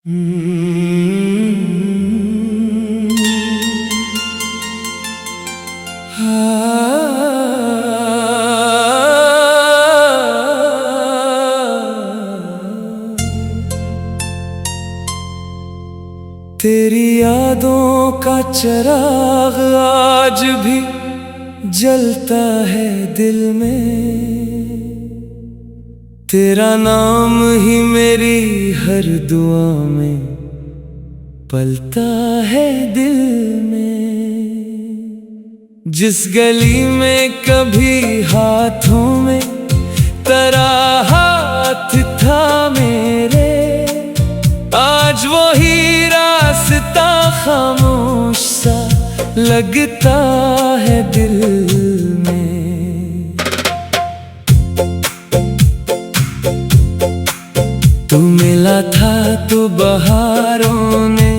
तेरी यादों का चिराग आज भी जलता है दिल में, तेरा नाम ही मेरी हर दुआ में पलता है दिल में। जिस गली में कभी हाथों में तेरा हाथ था मेरे, आज वही रास्ता खामोश सा लगता है दिल में। तू मिला था तो बहारों ने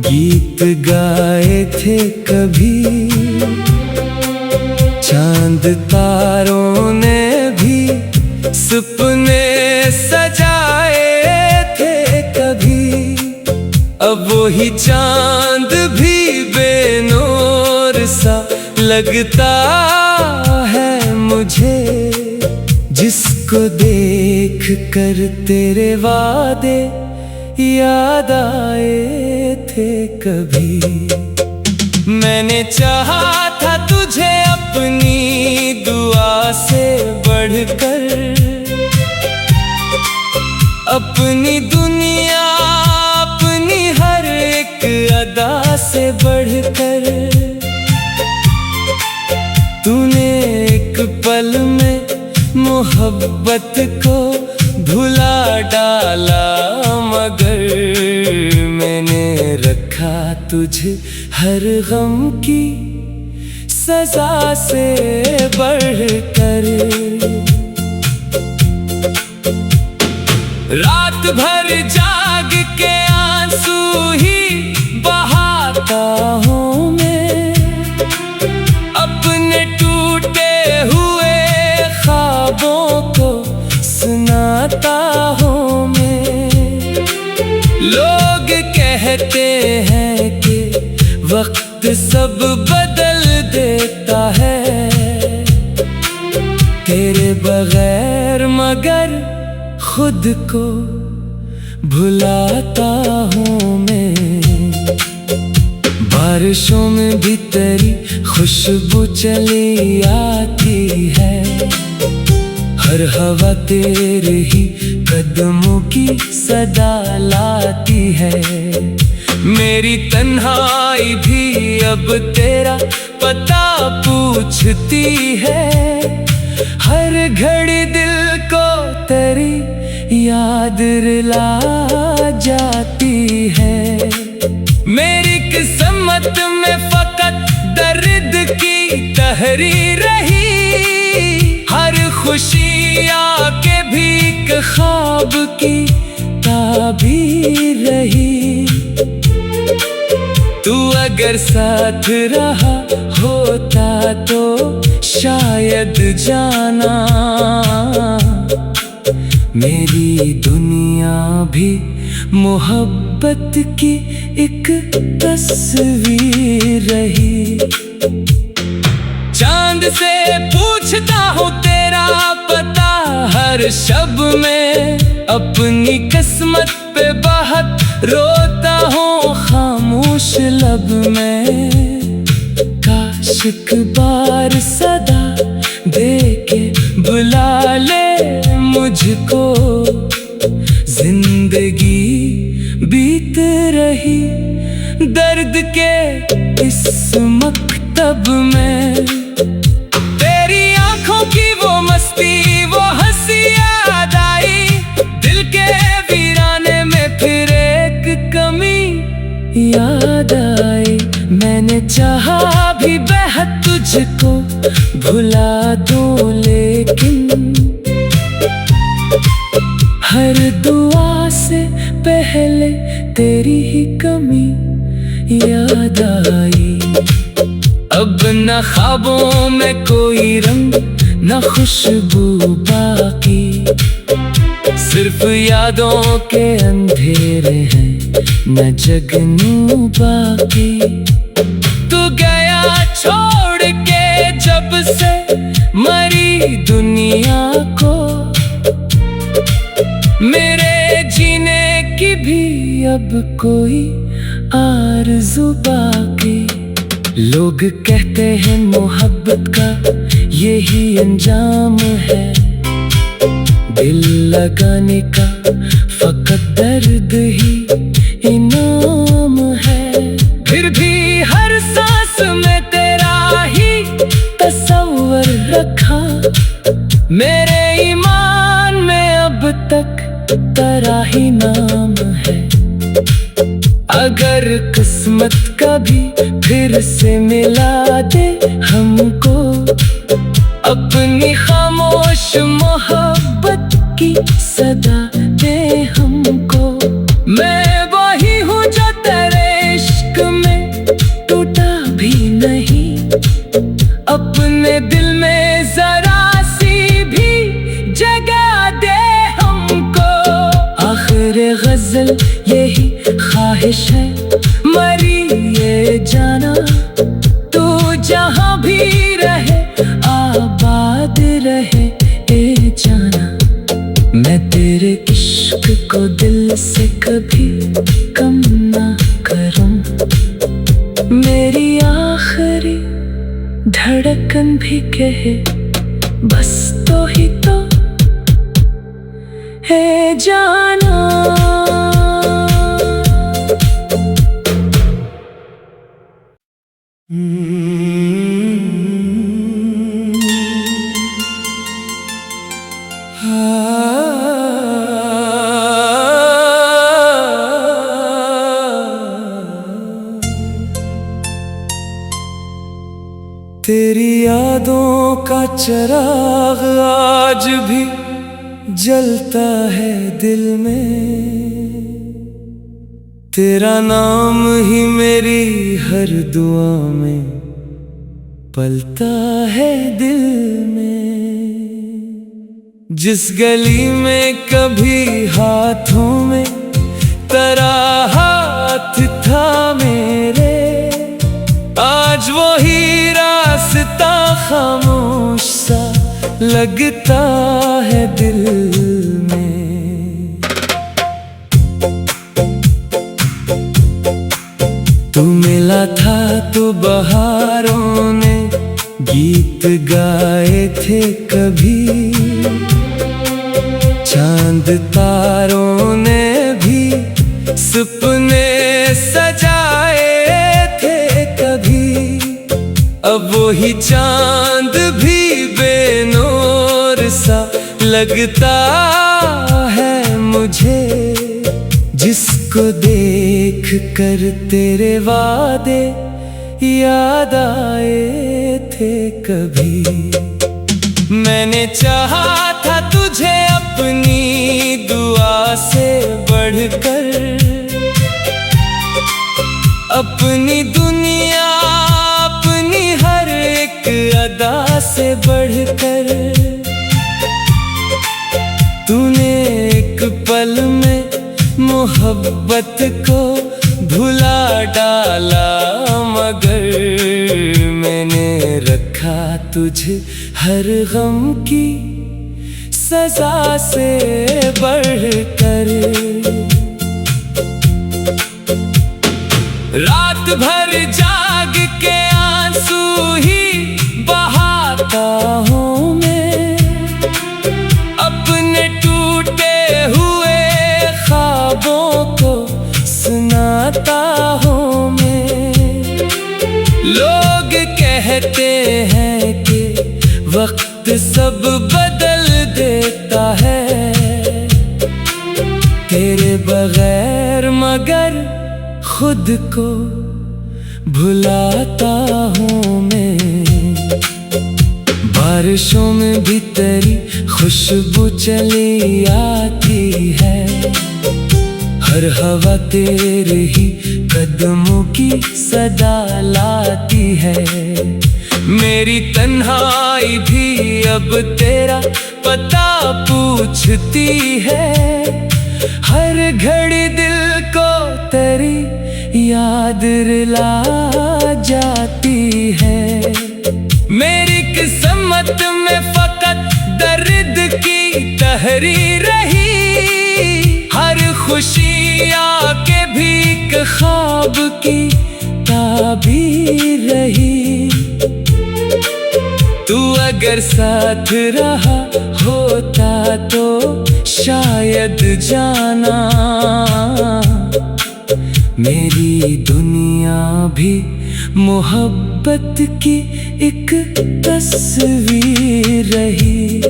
गीत गाए थे कभी, चांद तारों ने भी सपने सजाए थे कभी। अब वही चांद भी बेनूर सा लगता है मुझे, जिसको देख कर तेरे वादे याद आए थे कभी। मैंने चाहा था तुझे अपनी दुआ से बढ़कर, अपनी दुनिया अपनी हर एक अदा से बढ़कर। तूने एक पल में मोहब्बत को भुला डाला, मगर मैंने रखा तुझे हर गम की सजा से बढ़कर। रात भर जाग के आंसू ही बहाता हूँ मैं, अपने टूटे हुए ख्वाबों को सुनाता हूँ मैं। लोग कहते हैं कि वक्त सब बदल देता है तेरे बगैर, मगर खुद को भुलाता हूँ मैं। बारिशों में भी तेरी खुशबू चली आती है, हर हवा तेरे ही कदमों की सदा लाती है। मेरी तन्हाई भी अब तेरा पता पूछती है, हर घड़ी दिल को तेरी याद रुला जाती है। मेरी किस्मत में फकत दर्द की तहरीर रही, हर खुशी आके भी एक ख्वाब की ताबीर रही। तू अगर साथ रहा होता तो शायद जाना, मेरी दुनिया भी मोहब्बत की एक तस्वीर रही। चांद से पूछता हूँ तेरा पता हर शब में, अपनी किस्मत पे बहुत रोता हूँ खामोश लब में। काश एक बार सदा दे के बुला ले मुझको, जिंदगी बीत रही दर्द के इस मकतब में। तेरी आंखों की वो मस्ती वो हंसी याद आई, दिल के वीराने में फिर एक कमी याद आई। मैंने चाहा भी बेहद तुझको भुला दूं, लेकिन हर दुआ से पहले तेरी ही कमी याद आई। अब न ख्वाबों में कोई रंग न खुशबू बाकी, सिर्फ यादों के अंधेरे हैं न जगनू बाकी। तू गया छोड़ के जब से मरी दुनिया को, मेरे जीने की भी अब कोई आरज़ू बाकी। लोग कहते हैं मोहब्बत का यही अंजाम है, दिल लगाने का फकत दर्द ही इनाम है। फिर भी हर सांस में तेरा ही तस्वर रखा, मेरे ईमान में अब तक तेरा ही नाम है। अगर किस्मत कभी फिर से मिला दे हमको, अपनी खामोश मोहब्बत की सदा दे हमको। मैं वही हूँ जो तेरे इश्क में टूटा भी नहीं, अपने दिल में जरा सी भी जगह दे हमको। आखिर गजल यही ख्वाहिश है, मरी ये जाना तू जहाँ भी रहे आबाद रहे ए जाना। मैं तेरे इश्क को दिल से कभी कम ना करूं, मेरी आखिरी धड़कन भी कहे बस तो ही तो है जाना। तेरी यादों का चिराग आज भी जलता है दिल में, तेरा नाम ही मेरी हर दुआ में पलता है दिल में। जिस गली में कभी हाथों में तेरा हाथ था मेरे, आज वही रास्ता खामोश सा लगता है दिल में। तू मिला था तो बहारों ने गीत गाए थे कभी, चांद तारों ने भी सपने सजाए थे कभी। अब वही चांद भी बेनूर सा लगता है मुझे, जिसको देख कर तेरे वादे याद आए थे कभी। मैंने चाहा था तुझे अपनी दुआ से बढ़कर, अपनी दुनिया अपनी हर एक अदा से बढ़कर। तूने एक पल में मोहब्बत को भुला डाला, मगर मैंने रखा तुझे हर गम की सजा से बढ़कर। रात भर जाग के आंसू ही बहाता हूँ मैं, अपने टूटे हुए ख्वाबों को सुनाता हूँ मैं। लोग कहते हैं कि वक्त सब बदल देता है तेरे बगैर, मगर खुद को भुलाता हूँ मैं। बारिशों में भी तेरी खुशबू चली आती है, हर हवा तेरे ही कदमों की सदा लाती है। मेरी तन्हाई भी अब तेरा पता पूछती है, हर घड़ी दिल को याद रुला जाती है। मेरी किस्मत में फकत दर्द की तहरीर रही, हर खुशी आके भी एक ख्वाब की ताबीर रही। तू अगर साथ रहा होता तो शायद जाना मेरी दुनिया भी मोहब्बत की एक तस्वीर रही।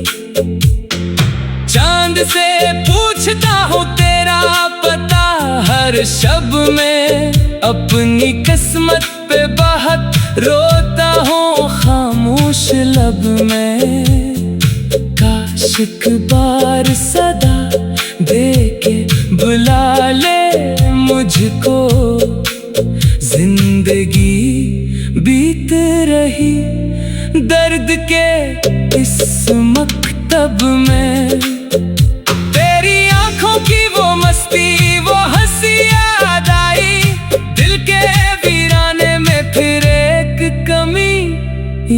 चांद से पूछता हूँ तेरा पता हर शब में, अपनी किस्मत पे बहुत रोता हूँ खामोश लब में। काश एक बार सदा दे के बुला ले मुझको, जिंदगी बीत रही दर्द के इस मकतब में। तेरी आंखों की वो मस्ती वो हंसी याद आई, दिल के वीराने में फिर एक कमी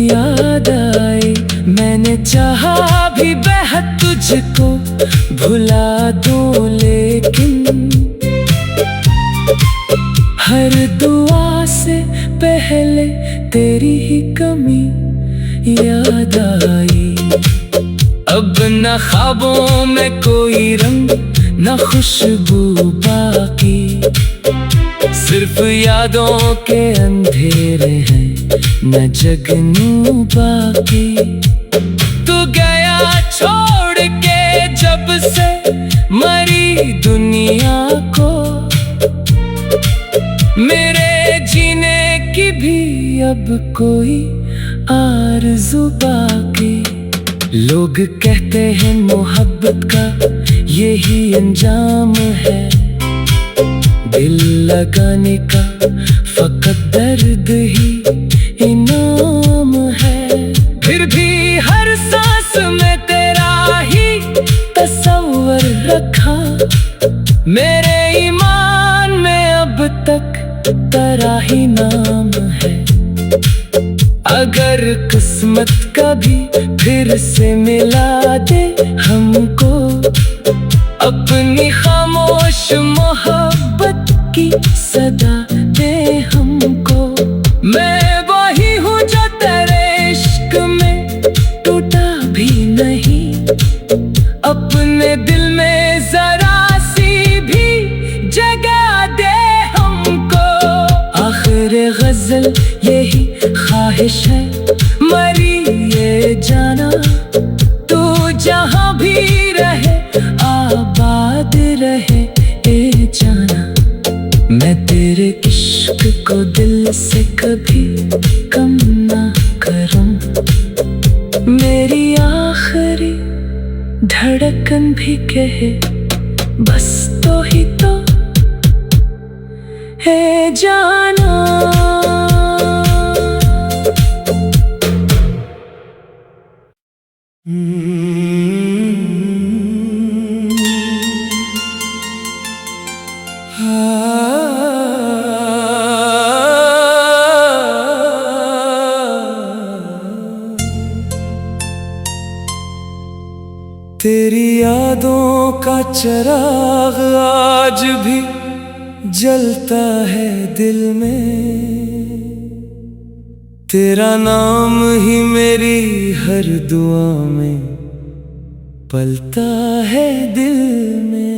याद आई। मैंने चाहा भी बेहद तुझको भुला दूं, लेकिन हर दुआ से पहले तेरी ही कमी याद आई। अब न ख्वाबों में कोई रंग न खुशबू बाकी, सिर्फ यादों के अंधेरे हैं न जगनू बाकी। तू गया छोड़ के जब से मरी दुनिया को, मेरे जीने की भी अब कोई आरज़ू बाकी। लोग कहते हैं मोहब्बत का यही अंजाम है, दिल लगाने का फकत दर्द ही इनाम है। फिर भी हर सांस में तेरा ही तस्वर रखा, मेरे ईमान में अब तक तेरा ही नाम है। अगर किस्मत कभी फिर से मिला दे हमको, अपनी खामोश मोहब्बत की सदा दे हमको। मैं वही हूँ जो तेरे इश्क में टूटा भी नहीं, अपने दिल में जरा सी भी जगह दे हमको। आखिर गजल यही ख्वाहिश है मरी ये जाना, तू जहाँ भी रहे आबाद रहे ए जाना। मैं तेरे इश्क को दिल से कभी कम ना करूं, मेरी आखिरी धड़कन भी कहे बस तो ही तो है जाना। तेरी यादों का चिराग आज भी जलता है दिल में, तेरा नाम ही मेरी हर दुआ में पलता है दिल में।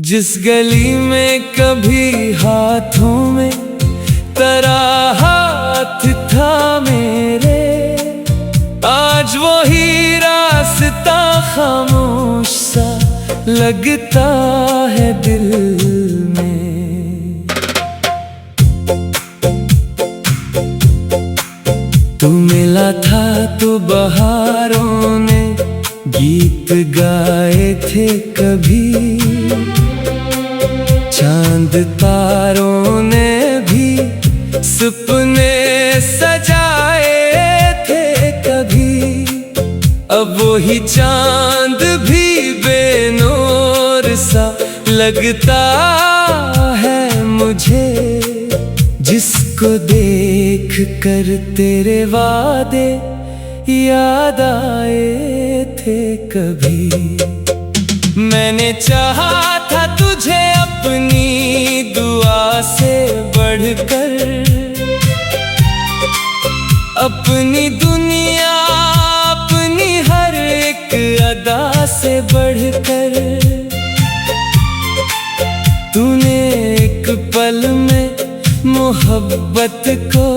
जिस गली में कभी हाथों में तेरा हाथ था मेरे, आज वही रास्ता खामोश सा लगता है दिल में। तू मिला था तो बहारों ने गीत गाए थे कभी, चांद तारों ने भी सपने सजाए थे कभी। अब वही चांद भी बेनूर सा लगता है मुझे। जिसको देख कर तेरे वादे याद आए थे कभी। मैंने चाहा था तुझे अपनी दुआ से बढ़कर, अपनी दुनिया अपनी हर एक अदा से बढ़कर। तूने एक पल में मोहब्बत को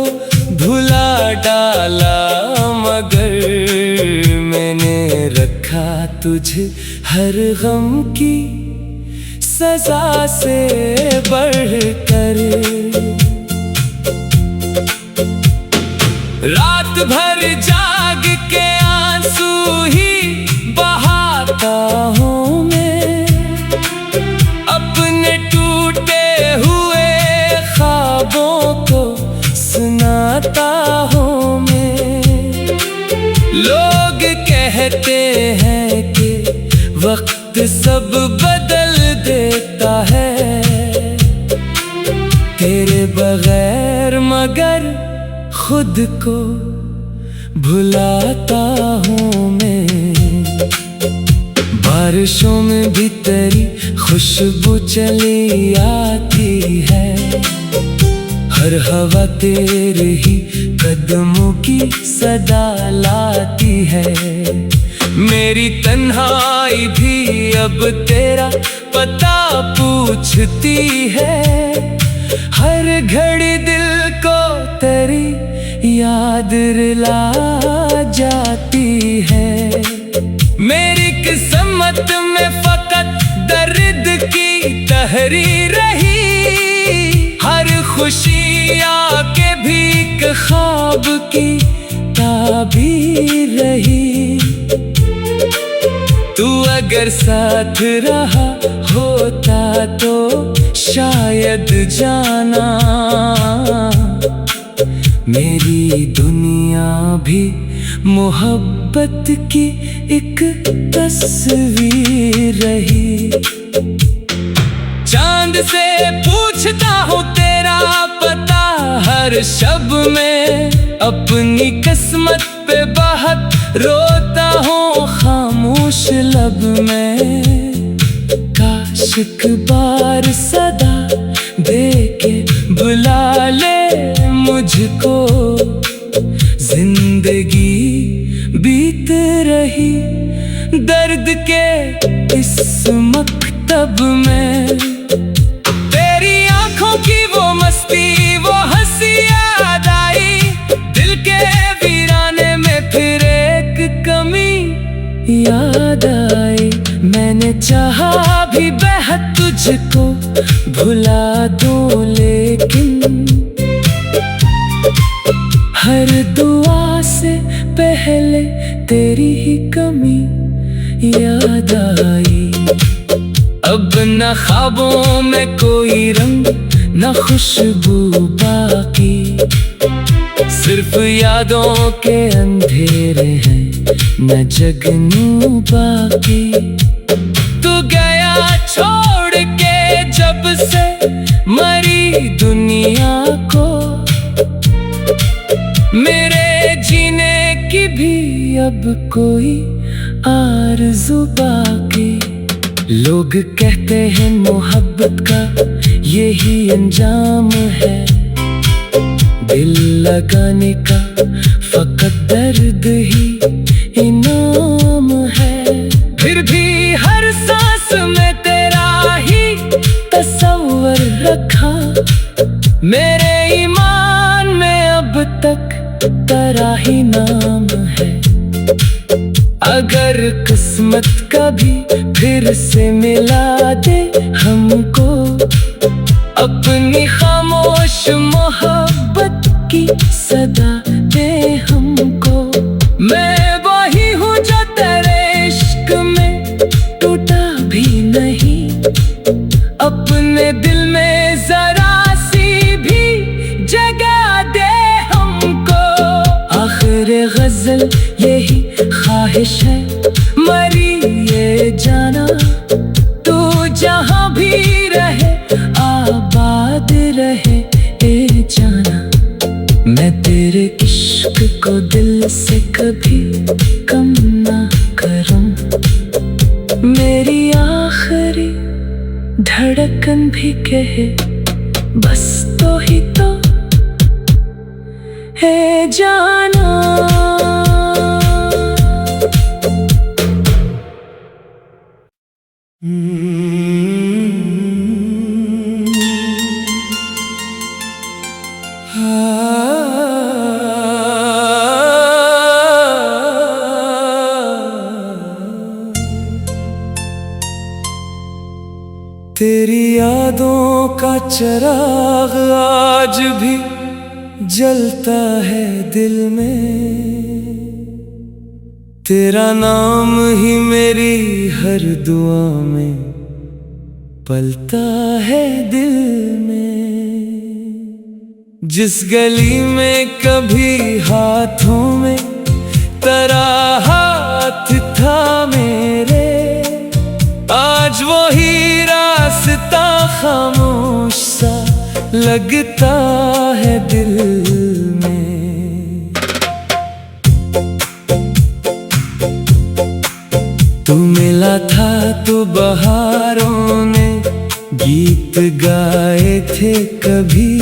भुला डाला, मगर मैंने रखा तुझे हर गम की सजा से बढ़कर। रात भर जाग के आंसू ही बहाता हूँ मैं, अपने टूटे हुए ख्वाबों को सुनाता हूँ मैं। लोग कहते हैं कि वक्त सब बदल देता है तेरे बगैर, मगर खुद को भुलाता हूँ मैं। बारिशों में भी तेरी खुशबू चली आती है, हर हवा तेरे ही कदमों की सदा लाती है। मेरी तन्हाई भी अब तेरा पता पूछती है, हर घड़ी दिल को तेरी याद रुला जाती है। मेरी किस्मत में फकत दर्द की तहरीर रही, हर खुशी आके भीख ख्वाब की ताबीर रही। तू अगर साथ रहा होता तो शायद जाना, मेरी दुनिया भी मोहब्बत की एक तस्वीर रही। चांद से पूछता हूँ तेरा पता हर शब में, अपनी किस्मत पे बहुत रोता हूँ खामोश लब में। काश एक बार सदा दे के बुला ले मुझको, जिंदगी बीत रही दर्द के इस मकतब में। तेरी आंखों की वो मस्ती वो हंसी याद आई, दिल के वीराने में फिर एक कमी याद आई। मैंने चाहा भी बेहद तुझको भुला दूं, लेकिन हर दुआ से पहले तेरी ही कमी याद आई। अब न ख्वाबों में कोई रंग न खुशबू बाकी, सिर्फ यादों के अंधेरे हैं न जगनू बाकी। तू गया छोड़ के जब से मरी दुनिया को, मेरे जीने की भी अब कोई आरज़ू बाकी। लोग कहते हैं मोहब्बत का यही अंजाम है, दिल लगाने का फकत दर्द ही इनाम है। फिर भी हर सांस में तेरा ही तस्वर रखा, मेरे ईमान में अब तक तेरा ही नाम है। अगर किस्मत कभी फिर से मिला दे हमको, अपनी खामोश मोहब्बत की सदा दे हमको। मैं वही हूँ जो तेरे इश्क में टूटा भी नहीं, अपने दिल में जरा सी भी जगह दे हमको। आखिर गजल यही ख्वाहिश है मरी ये जाना, तू जहाँ भी रहे आबाद रहे ए जाना। मैं तेरे इश्क को दिल से कभी कम ना करूं। मेरी आखिरी धड़कन भी कहे बस तो ही तो है जाना। तेरी यादों का चिराग आज भी जलता है दिल में। तेरा नाम ही मेरी हर दुआ में पलता है दिल में। जिस गली में कभी हाथों में तेरा हाथ था मेरे, आज वही रास्ता खामोश सा लगता है दिल में। तू मिला था तो बहारों ने गीत गाए थे कभी,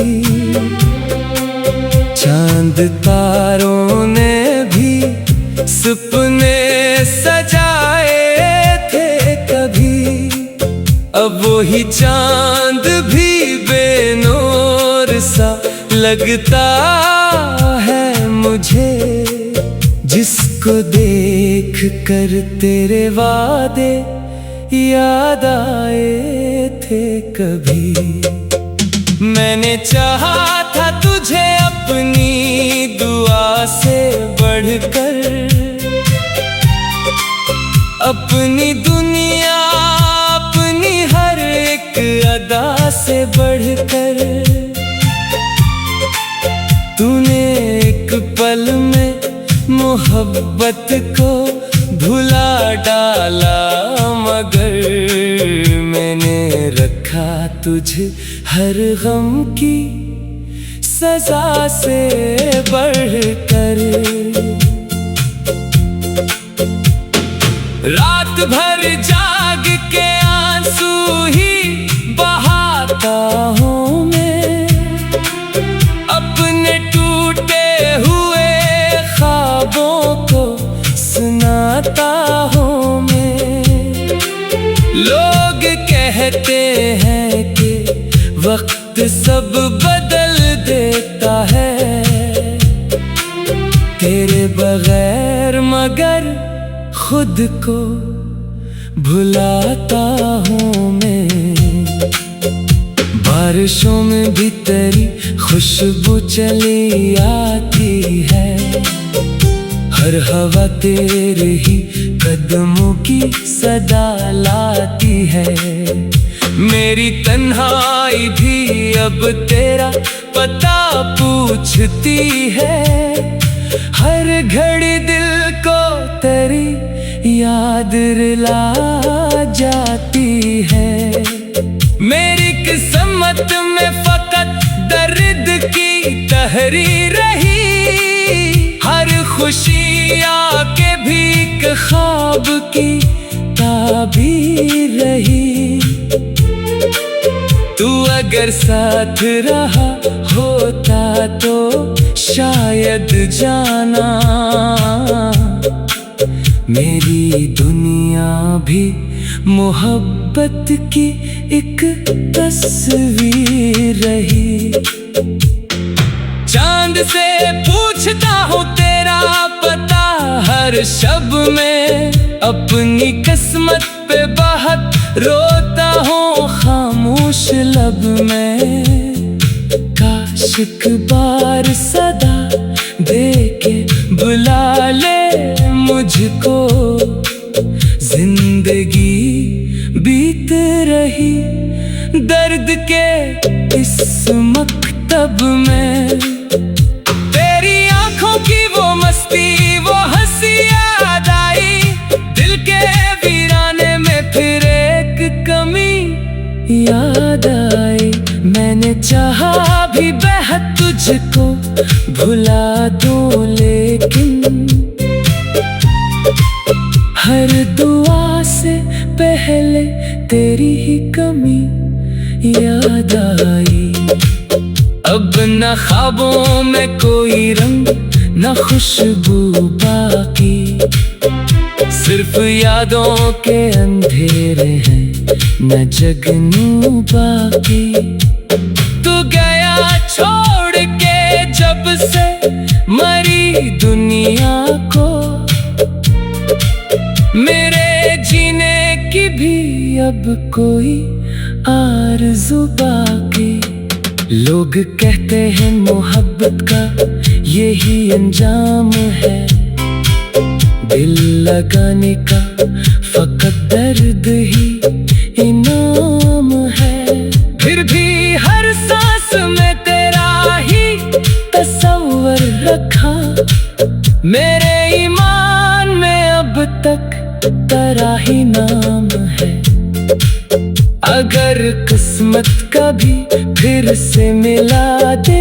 चांद तारों ने भी सपने सजाए थे कभी। अब वही चांद भी बेनूर सा लगता है मुझे, जिसको देख कर तेरे वादे याद आए थे कभी। मैंने चाहा था तुझे अपनी दुआ से बढ़कर, अपनी दुनिया अपनी हर एक अदा से बढ़कर। तूने एक पल में मोहब्बत को भुला डाला, मगर मैंने रखा तुझे हर गम की सजा से बढ़कर। रात भर जाग के आंसू ही बहाता हूँ मैं, अपने टूटे हुए ख्वाबों को सुनाता हूँ मैं। लोग कहते हैं कि वक्त सब बदल देता है तेरे बगैर, मगर खुद को भुलाता हूँ मैं। बारिशों में भी तेरी खुशबू चली आती है, हर हवा तेरे ही कदमों की सदा लाती है। मेरी तन्हाई भी अब तेरा पता पूछती है, हर घड़ी दिल को तेरी याद रुला जाती है। मेरी किस्मत में फकत दर्द की तहरीर रही, हर खुशी आके भी एक ख्वाब की ताबीर रही। तू अगर साथ रहा होता तो शायद जाना, मेरी दुनिया भी मोहब्बत की एक तस्वीर रही। चांद से पूछता हूँ तेरा पता हर शब में, अपनी किस्मत पे बहुत रोता हूँ खामोश लब में। काश एक बार सदा दे के बुला ले मुझको, जिंदगी बीत रही दर्द के इस मकतब में। तेरी आंखों की वो मस्ती वो हंसी याद आई, दिल के वीराने में फिर एक कमी याद आई। मैंने चाहा भी बेहद तुझको भुला दूं, लेकिन हर दुआ से पहले तेरी ही कमी याद आई। अब न ख्वाबों में कोई रंग, न खुशबू बाकी, सिर्फ यादों के अंधेरे हैं, न जगनू बाकी। तू गया छोड़ के जब से मरी दुनिया को, मेरे जीने की भी अब कोई आरज़ू बाकी। लोग कहते हैं मोहब्बत का यही अंजाम है, दिल लगाने का फकत दर्द ही इनाम है। फिर भी हर सांस में तेरा ही तस्वर रखा, मेरे ईमान में अब तक तेरा ही नाम है। अगर किस्मत कभी फिर से मिला दे